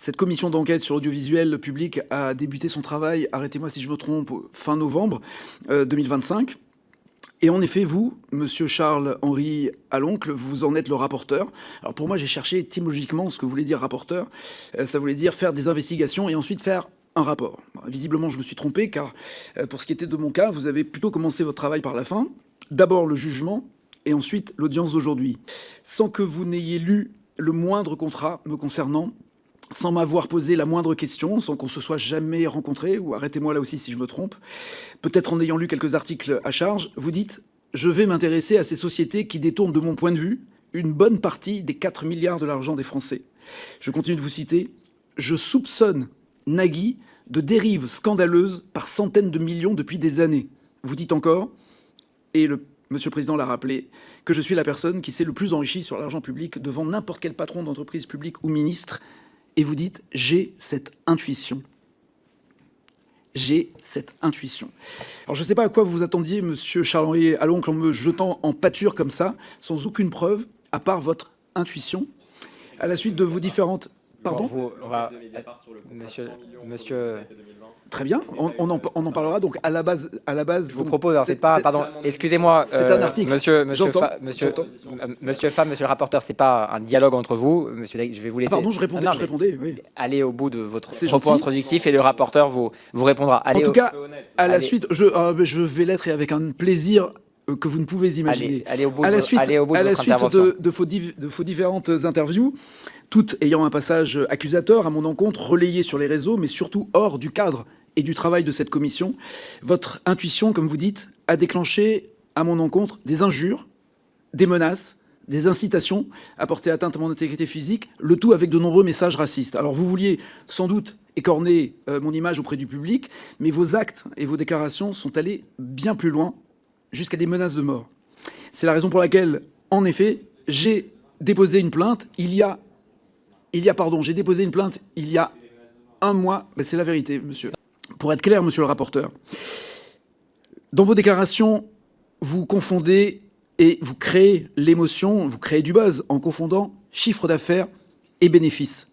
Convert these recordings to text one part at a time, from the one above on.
Cette commission d'enquête sur l'audiovisuel public a débuté son travail, arrêtez-moi si je me trompe, fin novembre 2025. Et en effet, vous, monsieur Charles-Henri Aloncle, vous en êtes le rapporteur. Alors pour moi, j'ai cherché étymologiquement ce que voulait dire rapporteur. Ça voulait dire faire des investigations et ensuite faire un rapport. Visiblement, je me suis trompé, car pour ce qui était de mon cas, vous avez plutôt commencé votre travail par la fin. D'abord le jugement, et ensuite l'audience d'aujourd'hui. Sans que vous n'ayez lu le moindre contrat me concernant, sans m'avoir posé la moindre question, sans qu'on se soit jamais rencontré, ou arrêtez-moi là aussi si je me trompe, peut-être en ayant lu quelques articles à charge, vous dites « Je vais m'intéresser à ces sociétés qui détournent de mon point de vue une bonne partie des 4 milliards de l'argent des Français. » Je continue de vous citer « Je soupçonne Nagui de dérives scandaleuses par centaines de millions depuis des années. » Vous dites encore, et Monsieur le Président l'a rappelé, que je suis la personne qui s'est le plus enrichie sur l'argent public devant n'importe quel patron d'entreprise publique ou ministre. Et vous dites, j'ai cette intuition. J'ai cette intuition. Alors je ne sais pas à quoi vous vous attendiez, monsieur Charles-Henri Aloncle, en me jetant en pâture comme ça, sans aucune preuve, à part votre intuition, à la suite de vos différentes... Pardon bon, Monsieur... Très bien, on en parlera. Donc à la base, je vous propose, alors c'est pas, pardon, excusez-moi, c'est un article. Monsieur le rapporteur, c'est pas un dialogue entre vous, monsieur, je vais vous laisser. Pardon, je répondais, oui. Allez au bout de votre propos introductif et le rapporteur vous répondra. Allez, en tout cas, à la suite, je vais l'être et avec un plaisir que vous ne pouvez imaginer. Allez au bout à la suite de vos différentes interviews, toutes ayant un passage accusateur à mon encontre, relayé sur les réseaux, mais surtout hors du cadre et du travail de cette commission, votre intuition, comme vous dites, a déclenché à mon encontre des injures, des menaces, des incitations à porter atteinte à mon intégrité physique, le tout avec de nombreux messages racistes. Alors vous vouliez sans doute écorner mon image auprès du public, mais vos actes et vos déclarations sont allés bien plus loin, jusqu'à des menaces de mort. C'est la raison pour laquelle, en effet, j'ai déposé une plainte il y a un mois. Ben, c'est la vérité, monsieur. Pour être clair, monsieur le rapporteur, dans vos déclarations, vous confondez et vous créez l'émotion, vous créez du buzz en confondant chiffre d'affaires et bénéfices.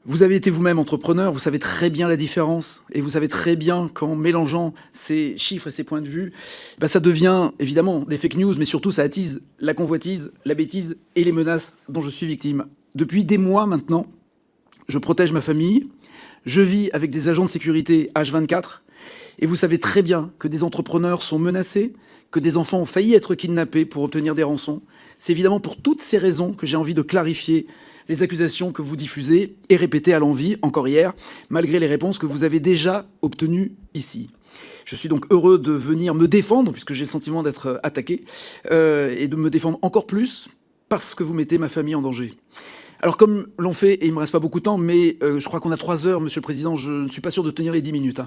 Vous avez été vous-même entrepreneur, vous savez très bien la différence, et vous savez très bien qu'en mélangeant ces chiffres et ces points de vue, ben ça devient évidemment des fake news, mais surtout ça attise la convoitise, la bêtise et les menaces dont je suis victime. Depuis des mois maintenant, je protège ma famille, je vis avec des agents de sécurité H24, et vous savez très bien que des entrepreneurs sont menacés, que des enfants ont failli être kidnappés pour obtenir des rançons. C'est évidemment pour toutes ces raisons que j'ai envie de clarifier les accusations que vous diffusez et répétez à l'envi, encore hier, malgré les réponses que vous avez déjà obtenues ici. Je suis donc heureux de venir me défendre, puisque j'ai le sentiment d'être attaqué, et de me défendre encore plus parce que vous mettez ma famille en danger. Alors comme l'ont fait, et il ne me reste pas beaucoup de temps, mais je crois qu'on a 3 heures, monsieur le Président, je ne suis pas sûr de tenir les 10 minutes.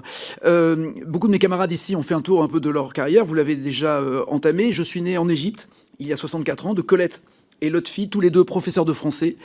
Beaucoup de mes camarades ici ont fait un tour un peu de leur carrière, vous l'avez déjà entamé. Je suis né en Égypte, il y a 64 ans, de Colette et Lotfi, tous les deux professeurs de français,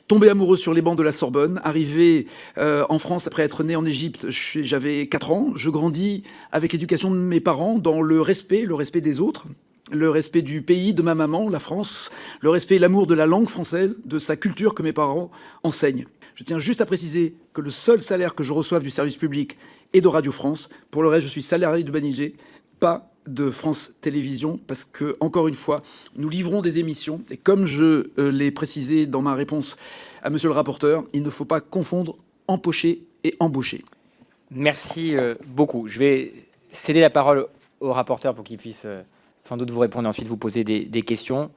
tombés amoureux sur les bancs de la Sorbonne, arrivés en France après être né en Égypte, j'avais 4 ans. Je grandis avec l'éducation de mes parents dans le respect des autres, le respect du pays, de ma maman, la France, le respect et l'amour de la langue française, de sa culture que mes parents enseignent. Je tiens juste à préciser que le seul salaire que je reçoive du service public est de Radio France. Pour le reste, je suis salarié de Banijé, pas de France Télévisions, parce que, encore une fois, nous livrons des émissions, et comme je l'ai précisé dans ma réponse à monsieur le rapporteur, il ne faut pas confondre empocher et embaucher. Merci beaucoup. Je vais céder la parole au rapporteur pour qu'il puisse sans doute vous répondre et ensuite vous poser des questions.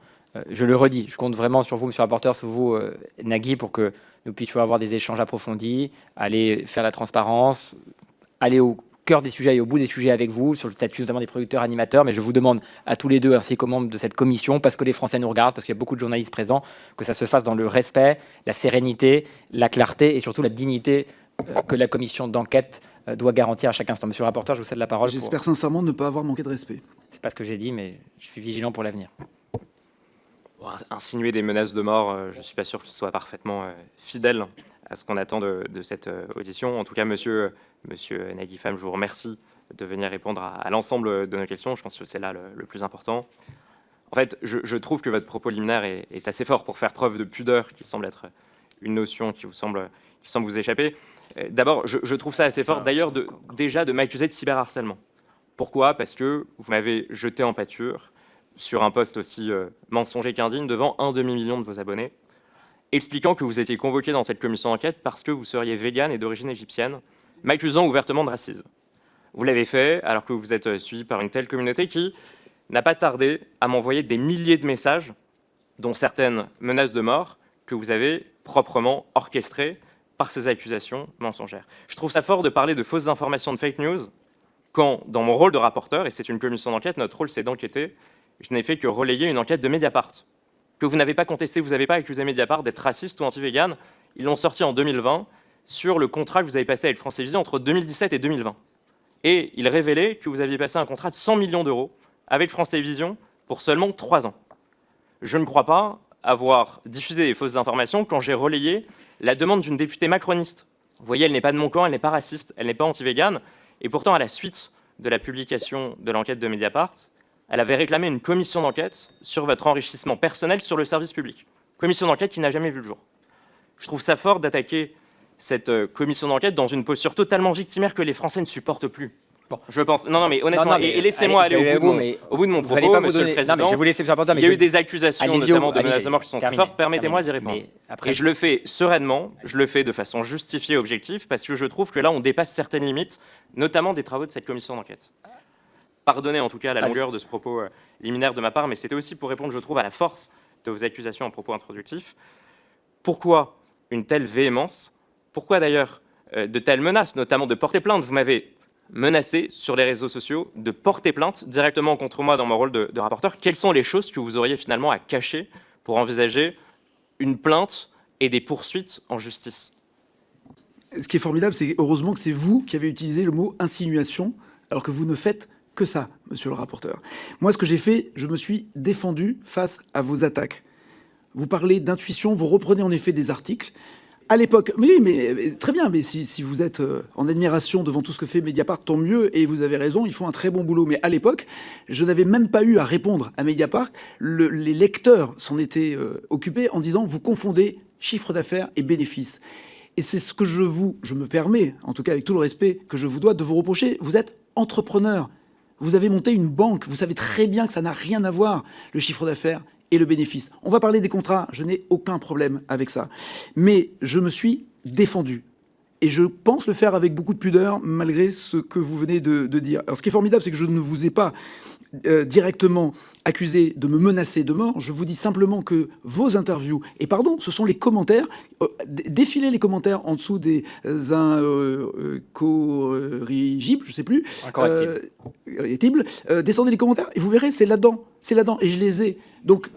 Je le redis, je compte vraiment sur vous, monsieur le rapporteur, sur vous, Nagui, pour que nous puissions avoir des échanges approfondis, aller faire la transparence, aller au cœur des sujets et au bout des sujets avec vous, sur le statut notamment des producteurs animateurs. Mais je vous demande à tous les deux, ainsi qu'aux membres de cette commission, parce que les Français nous regardent, parce qu'il y a beaucoup de journalistes présents, que ça se fasse dans le respect, la sérénité, la clarté et surtout la dignité que la commission d'enquête doit garantir à chaque instant. Monsieur le rapporteur, je vous cède la parole. J'espère sincèrement ne pas avoir manqué de respect. C'est pas ce que j'ai dit, mais je suis vigilant pour l'avenir. Insinuer des menaces de mort, je ne suis pas sûr que ce soit parfaitement fidèle à ce qu'on attend de cette audition. En tout cas, monsieur Nagui Pham, je vous remercie de venir répondre à l'ensemble de nos questions. Je pense que c'est là le plus important. En fait, je trouve que votre propos liminaire est assez fort pour faire preuve de pudeur, qui semble être une notion qui vous semble qui semble vous échapper. D'abord, je trouve ça assez fort, d'ailleurs, déjà de m'accuser de cyberharcèlement. Pourquoi? Parce que vous m'avez jeté en pâture sur un post aussi mensonger qu'indigne devant 1 demi-million de vos abonnés, expliquant que vous étiez convoqué dans cette commission d'enquête parce que vous seriez végane et d'origine égyptienne, m'accusant ouvertement de racisme. Vous l'avez fait alors que vous êtes suivi par une telle communauté qui n'a pas tardé à m'envoyer des milliers de messages, dont certaines menaces de mort, que vous avez proprement orchestrées par ces accusations mensongères. Je trouve ça fort de parler de fausses informations, de fake news, quand, dans mon rôle de rapporteur, et c'est une commission d'enquête, notre rôle c'est d'enquêter, je n'ai fait que relayer une enquête de Mediapart, que vous n'avez pas contesté, vous n'avez pas accusé Mediapart d'être raciste ou anti-vegan. Ils l'ont sorti en 2020 sur le contrat que vous avez passé avec France Télévisions entre 2017 et 2020. Et il révélait que vous aviez passé un contrat de 100 millions d'euros avec France Télévisions pour seulement 3 ans. Je ne crois pas avoir diffusé des fausses informations quand j'ai relayé la demande d'une députée macroniste. Vous voyez, elle n'est pas de mon camp, elle n'est pas raciste, elle n'est pas anti-vegan. Et pourtant, à la suite de la publication de l'enquête de Mediapart, elle avait réclamé une commission d'enquête sur votre enrichissement personnel sur le service public. Commission d'enquête qui n'a jamais vu le jour. Je trouve ça fort d'attaquer cette commission d'enquête dans une posture totalement victimaire que les Français ne supportent plus. Bon, je pense. Non, mais honnêtement, et laissez-moi aller au bout de mon propos, Monsieur le Président. Il y a eu des accusations, notamment de menaces de mort, qui sont très fortes. Permettez-moi d'y répondre. Et je le fais sereinement, je le fais de façon justifiée et objective, parce que je trouve que là, on dépasse certaines limites, notamment des travaux de cette commission d'enquête. Pardonnez en tout cas la longueur de ce propos liminaire de ma part, mais c'était aussi pour répondre, je trouve, à la force de vos accusations en propos introductifs. Pourquoi une telle véhémence? Pourquoi d'ailleurs de telles menaces, notamment de porter plainte? Vous m'avez menacé sur les réseaux sociaux de porter plainte directement contre moi dans mon rôle de rapporteur. Quelles sont les choses que vous auriez finalement à cacher pour envisager une plainte et des poursuites en justice? Ce qui est formidable, c'est heureusement que c'est vous qui avez utilisé le mot insinuation, alors que vous ne faites que ça, monsieur le rapporteur. Moi, ce que j'ai fait, je me suis défendu face à vos attaques. Vous parlez d'intuition, vous reprenez en effet des articles. À l'époque, oui, mais très bien, mais si vous êtes en admiration devant tout ce que fait Mediapart, tant mieux, et vous avez raison, ils font un très bon boulot. Mais à l'époque, je n'avais même pas eu à répondre à Mediapart. Les lecteurs s'en étaient occupés en disant « vous confondez chiffre d'affaires et bénéfices ». Et c'est ce que je me permets, en tout cas avec tout le respect que je vous dois, de vous reprocher. Vous êtes entrepreneur. Vous avez monté une banque. Vous savez très bien que ça n'a rien à voir, le chiffre d'affaires et le bénéfice. On va parler des contrats. Je n'ai aucun problème avec ça. Mais je me suis défendu. Et je pense le faire avec beaucoup de pudeur, malgré ce que vous venez de dire. Alors, ce qui est formidable, c'est que je ne vous ai pas directement accusé de me menacer de mort. Je vous dis simplement que vos interviews, et pardon, ce sont les commentaires, défilez les commentaires en dessous des incorrigibles, je ne sais plus. Incorrectibles. Descendez les commentaires et vous verrez, c'est là-dedans. C'est là-dedans. Et je les ai. Donc...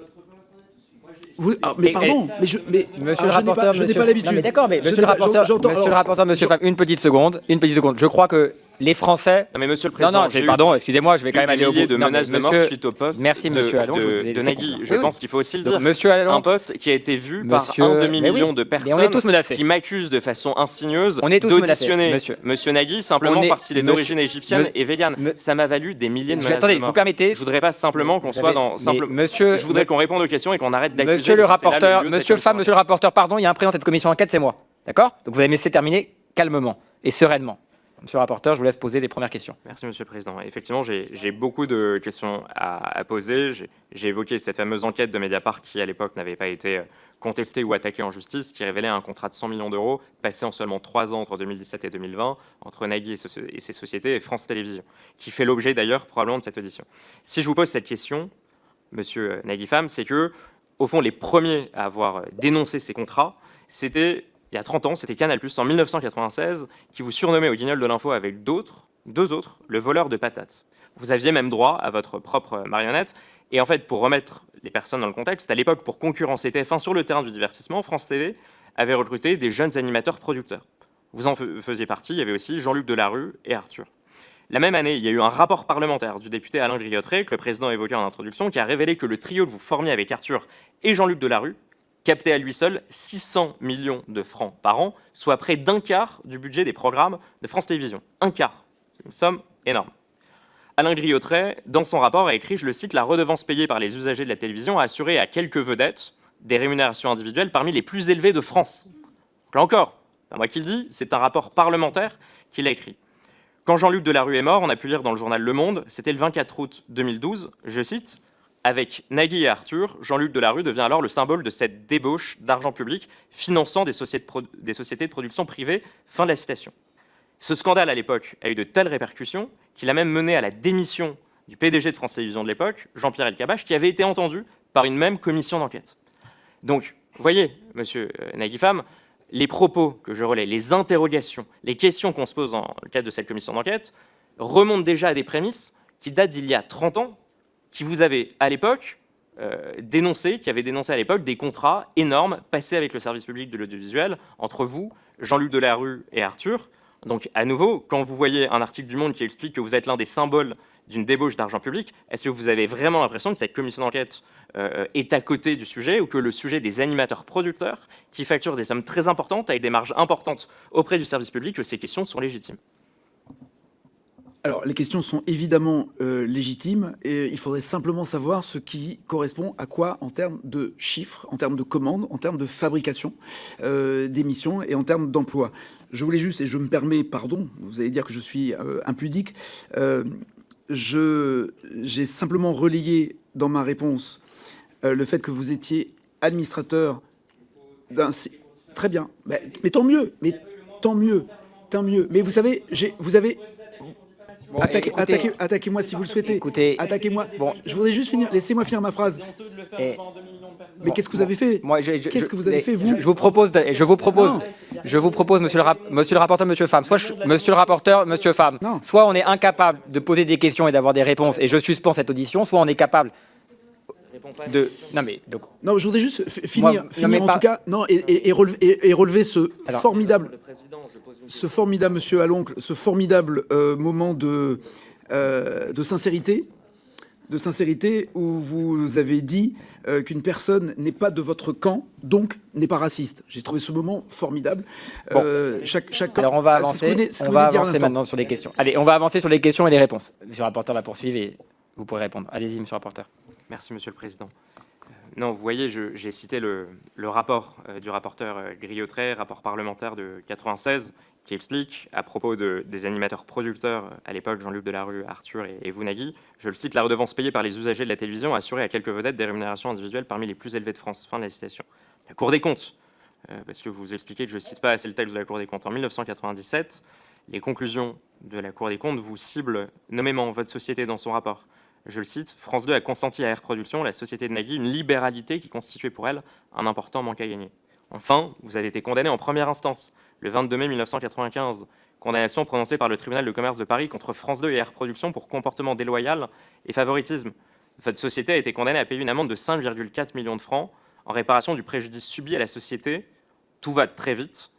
mais pardon, monsieur le rapporteur, je n'ai pas l'habitude. Mais d'accord, mais monsieur le rapporteur, monsieur Pham, une petite seconde. Je crois que les Français. Non mais monsieur le président, pardon, excusez-moi, je vais quand même aller au bout. De menaces de mort suite au poste. Merci monsieur Allon de Nagui. Je pense qu'il faut aussi le dire. Monsieur Allon, un poste qui a été vu par 1 demi-million de personnes qui m'accusent de façon insigneuse d'auditionner monsieur Nagui simplement parce qu'il est d'origine égyptienne et végane. Ça m'a valu des milliers de menaces de mort. Attendez, vous permettez. Je voudrais pas simplement qu'on soit dans je voudrais qu'on réponde aux questions et qu'on arrête d'accuser. Monsieur le rapporteur, monsieur Pham, monsieur le rapporteur, pardon, il y a un président de cette commission d'enquête, c'est moi. D'accord? Donc vous allez me laisser terminer calmement et sereinement. Monsieur le rapporteur, je vous laisse poser les premières questions. Merci, Monsieur le Président. Effectivement, j'ai beaucoup de questions à poser. J'ai évoqué cette fameuse enquête de Mediapart qui, à l'époque, n'avait pas été contestée ou attaquée en justice, qui révélait un contrat de 100 millions d'euros passé en seulement 3 ans entre 2017 et 2020 entre Nagui et ses sociétés et France Télévisions, qui fait l'objet d'ailleurs probablement de cette audition. Si je vous pose cette question, Monsieur Nagui Pham, c'est que, au fond, les premiers à avoir dénoncé ces contrats, c'était... Il y a 30 ans, c'était Canal+, en 1996, qui vous surnommait au Guignol de l'info avec deux autres, le voleur de patates. Vous aviez même droit à votre propre marionnette. Et en fait, pour remettre les personnes dans le contexte, à l'époque, pour concurrencer TF1 sur le terrain du divertissement, France TV avait recruté des jeunes animateurs producteurs. Vous en faisiez partie, il y avait aussi Jean-Luc Delarue et Arthur. La même année, il y a eu un rapport parlementaire du député Alain Griottret, que le président évoquait en introduction, qui a révélé que le trio que vous formiez avec Arthur et Jean-Luc Delarue captait à lui seul 600 millions de francs par an, soit près d'un quart du budget des programmes de France Télévisions. Un quart. C'est une somme énorme. Alain Griottret, dans son rapport, a écrit, je le cite, « La redevance payée par les usagers de la télévision a assuré à quelques vedettes des rémunérations individuelles parmi les plus élevées de France. » Donc là encore, pas moi qui le dis, c'est un rapport parlementaire qu'il a écrit. Quand Jean-Luc Delarue est mort, on a pu lire dans le journal Le Monde, c'était le 24 août 2012, je cite, « Avec Nagui et Arthur, Jean-Luc Delarue devient alors le symbole de cette débauche d'argent public finançant des sociétés de production privées. » Fin de la citation. Ce scandale, à l'époque, a eu de telles répercussions qu'il a même mené à la démission du PDG de France Télévisions de l'époque, Jean-Pierre Elkabbach, qui avait été entendu par une même commission d'enquête. Donc, vous voyez, monsieur Nagui Pham, les propos que je relais, les interrogations, les questions qu'on se pose dans le cadre de cette commission d'enquête remontent déjà à des prémices qui datent d'il y a 30 ans, qui vous avez à l'époque dénoncé, qui avaient dénoncé à l'époque des contrats énormes passés avec le service public de l'audiovisuel entre vous, Jean-Luc Delarue et Arthur. Donc, à nouveau, quand vous voyez un article du Monde qui explique que vous êtes l'un des symboles d'une débauche d'argent public, est-ce que vous avez vraiment l'impression que cette commission d'enquête est à côté du sujet, ou que le sujet des animateurs producteurs qui facturent des sommes très importantes avec des marges importantes auprès du service public, que ces questions sont légitimes? Alors, les questions sont évidemment légitimes, et il faudrait simplement savoir ce qui correspond à quoi en termes de chiffres, en termes de commandes, en termes de fabrication d'émissions et en termes d'emploi. Je voulais juste, et je me permets, pardon, vous allez dire que je suis impudique, j'ai simplement relayé dans ma réponse le fait que vous étiez administrateur d'un... Très bien, mais tant mieux, tant mieux. Mais vous savez, vous avez... Bon, attaquez-moi si vous le souhaitez. Écoutez, attaquez-moi. bon, je voudrais juste finir. Laissez-moi finir ma phrase. Mais qu'est-ce que vous avez fait? Qu'est-ce que vous avez fait, vous? Je vous propose, monsieur le rapporteur, monsieur Pham, soit on est incapable de poser des questions et d'avoir des réponses, et je suspends cette audition, soit on est capable de... Non, je voudrais juste finir en tout cas, non, et relever ce formidable, monsieur Aloncle, ce formidable moment de sincérité, où vous avez dit qu'une personne n'est pas de votre camp, donc n'est pas raciste. J'ai trouvé ce moment formidable. Bon. Alors on va avancer, maintenant sur les questions. Allez, on va avancer sur les questions et les réponses. Monsieur le rapporteur va poursuivre et vous pourrez répondre. Allez-y, monsieur le rapporteur. Merci, monsieur le président. Non, vous voyez, j'ai cité le rapport du rapporteur Griotret, rapport parlementaire de 96, qui explique, à propos des animateurs producteurs, à l'époque Jean-Luc Delarue, Arthur et vous, Nagui, je le cite, « La redevance payée par les usagers de la télévision a assuré à quelques vedettes des rémunérations individuelles parmi les plus élevées de France. » Fin de la citation. La Cour des comptes, parce que vous expliquez que je ne cite pas assez le texte de la Cour des comptes. En 1997, les conclusions de la Cour des comptes vous ciblent nommément votre société dans son rapport. Je le cite, « France 2 a consenti à Air Production, la société de Nagui, une libéralité qui constituait pour elle un important manque à gagner. » Enfin, vous avez été condamné en première instance, le 22 mai 1995, condamnation prononcée par le tribunal de commerce de Paris contre France 2 et Air Production pour comportement déloyal et favoritisme. Votre société a été condamnée à payer une amende de 5,4 millions de francs en réparation du préjudice subi à la société. Tout va très vite,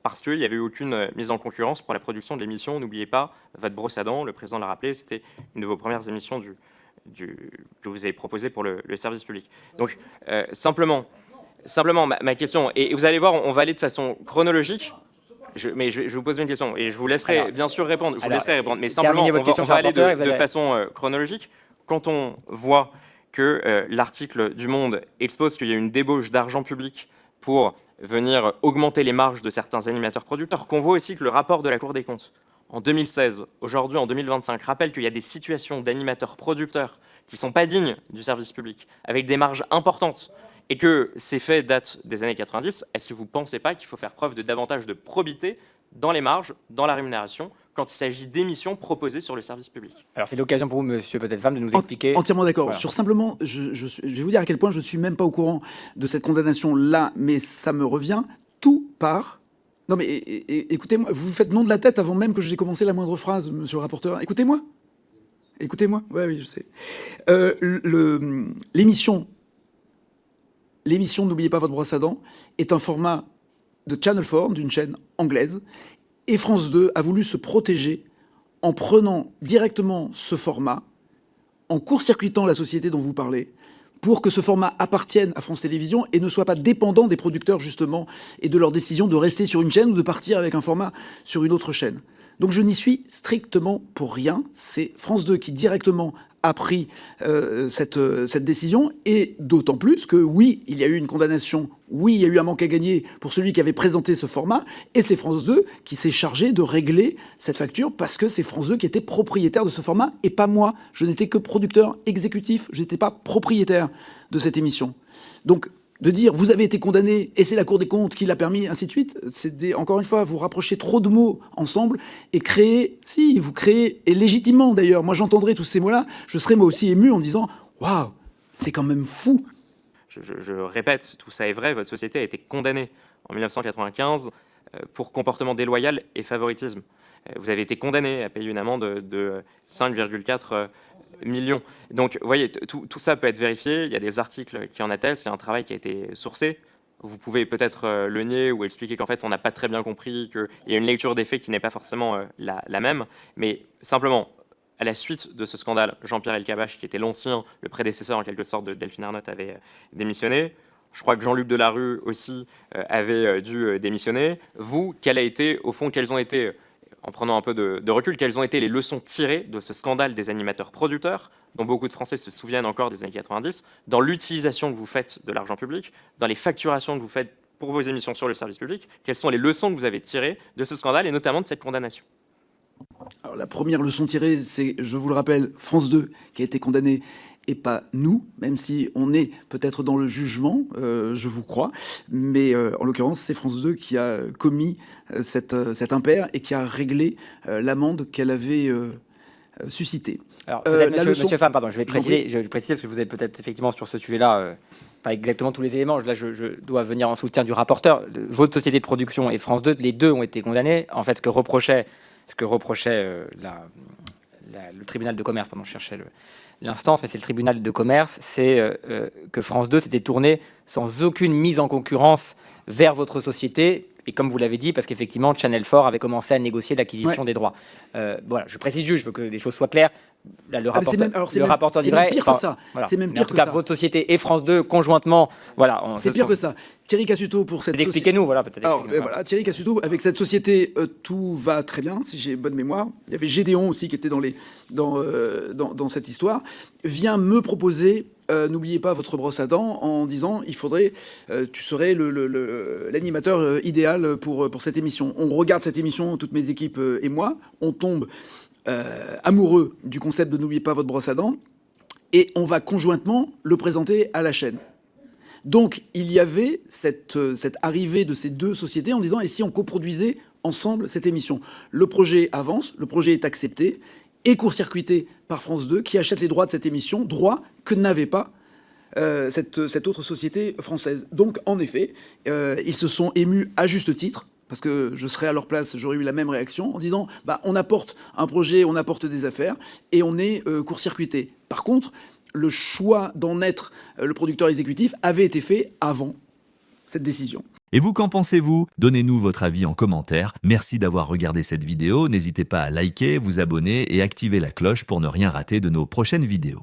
parce qu'il n'y avait eu aucune mise en concurrence pour la production de l'émission. N'oubliez pas, votre brosse à dents, le président l'a rappelé, c'était une de vos premières émissions que vous avez proposées pour le service public. Donc, simplement ma question, et vous allez voir, on va aller de façon chronologique, mais je vais vous poser une question, et je vous laisserai bien sûr répondre, mais simplement, on va aller de façon chronologique. Quand on voit que l'article du Monde expose qu'il y a une débauche d'argent public pour venir augmenter les marges de certains animateurs producteurs, qu'on voit aussi que le rapport de la Cour des comptes, en 2016, aujourd'hui en 2025, rappelle qu'il y a des situations d'animateurs producteurs qui ne sont pas dignes du service public, avec des marges importantes, et que ces faits datent des années 90, est-ce que vous ne pensez pas qu'il faut faire preuve de davantage de probité dans les marges, dans la rémunération, quand il s'agit d'émissions proposées sur le service public? Alors c'est l'occasion pour vous, monsieur peut-être Pham, de nous expliquer... Entièrement d'accord. Voilà. Sur simplement, je vais vous dire à quel point je ne suis même pas au courant de cette condamnation-là, mais ça me revient tout par... Non mais écoutez-moi, vous faites non de la tête avant même que j'ai commencé la moindre phrase, monsieur le rapporteur. Écoutez-moi. Oui, je sais. L'émission N'oubliez pas votre brosse à dents est un format de Channel 4, d'une chaîne anglaise, et France 2 a voulu se protéger en prenant directement ce format, en court-circuitant la société dont vous parlez, pour que ce format appartienne à France Télévisions et ne soit pas dépendant des producteurs, justement, et de leur décision de rester sur une chaîne ou de partir avec un format sur une autre chaîne. Donc je n'y suis strictement pour rien. C'est France 2 qui directement a pris cette décision, et d'autant plus que oui, il y a eu une condamnation, oui, il y a eu un manque à gagner pour celui qui avait présenté ce format, et c'est France 2 qui s'est chargé de régler cette facture, parce que c'est France 2 qui était propriétaire de ce format, et pas moi. Je n'étais que producteur exécutif, je n'étais pas propriétaire de cette émission. Donc, de dire vous avez été condamné et c'est la Cour des comptes qui l'a permis, ainsi de suite, c'est encore une fois, vous rapprochez trop de mots ensemble et vous créez, et légitimement d'ailleurs, moi j'entendrai tous ces mots-là, je serais moi aussi ému en disant waouh, c'est quand même fou. Je répète, tout ça est vrai, votre société a été condamnée en 1995 pour comportement déloyal et favoritisme. Vous avez été condamné à payer une amende de 5,4 millions. Donc, vous voyez, tout ça peut être vérifié. Il y a des articles qui en attestent. C'est un travail qui a été sourcé. Vous pouvez peut-être le nier ou expliquer qu'en fait, on n'a pas très bien compris, qu'il y a une lecture des faits qui n'est pas forcément la même. Mais simplement, à la suite de ce scandale, Jean-Pierre Elkabbach, qui était le prédécesseur en quelque sorte de Delphine Ernotte, avait démissionné. Je crois que Jean-Luc Delarue aussi avait dû démissionner. Vous, quelles ont été, en prenant un peu de recul, quelles ont été les leçons tirées de ce scandale des animateurs producteurs, dont beaucoup de Français se souviennent encore des années 90, dans l'utilisation que vous faites de l'argent public, dans les facturations que vous faites pour vos émissions sur le service public? Quelles sont les leçons que vous avez tirées de ce scandale et notamment de cette condamnation? Alors, la première leçon tirée, c'est, je vous le rappelle, France 2 qui a été condamnée et pas nous, même si on est peut-être dans le jugement, je vous crois, mais en l'occurrence, c'est France 2 qui a commis cet impair et qui a réglé l'amende qu'elle avait suscitée. Alors, peut-être, monsieur Pham, pardon, je vais préciser, parce que vous avez peut-être effectivement sur ce sujet-là, pas exactement tous les éléments. Là, je dois venir en soutien du rapporteur. Votre société de production et France 2, les deux ont été condamnés. En fait, ce que reprochait le tribunal de commerce, pardon, je cherchais l'instance, mais c'est le tribunal de commerce, c'est que France 2 s'était tourné sans aucune mise en concurrence vers votre société. Et comme vous l'avez dit, parce qu'effectivement, Channel 4 avait commencé à négocier l'acquisition des droits. Voilà, je précise juste, je veux que les choses soient claires. Là, le rapporteur dit vrai. C'est même pire que ça. Voilà. C'est même pire que ça. En tout cas, votre société et France 2 conjointement, voilà. C'est pire que ça. Thierry Cassuto pour cette société. Expliquez-nous, voilà, peut-être. Alors, voilà, Thierry Cassuto, avec cette société, tout va très bien, si j'ai bonne mémoire. Il y avait Gédéon aussi qui était dans cette histoire. Vient me proposer, n'oubliez pas votre brosse à dents, en disant il faudrait, tu serais l'animateur idéal pour cette émission. On regarde cette émission, toutes mes équipes et moi, on tombe amoureux du concept de n'oubliez pas votre brosse à dents, et on va conjointement le présenter à la chaîne. Donc, il y avait cette arrivée de ces deux sociétés en disant « et si on coproduisait ensemble cette émission ?» Le projet avance, le projet est accepté et court-circuité par France 2 qui achète les droits de cette émission, droits que n'avait pas cette autre société française. Donc, en effet, ils se sont émus à juste titre, parce que je serais à leur place, j'aurais eu la même réaction, en disant bah, on apporte un projet, on apporte des affaires, et on est court-circuité. Par contre, le choix d'en être le producteur exécutif avait été fait avant cette décision. Et vous, qu'en pensez-vous? Donnez-nous votre avis en commentaire. Merci d'avoir regardé cette vidéo. N'hésitez pas à liker, vous abonner et activer la cloche pour ne rien rater de nos prochaines vidéos.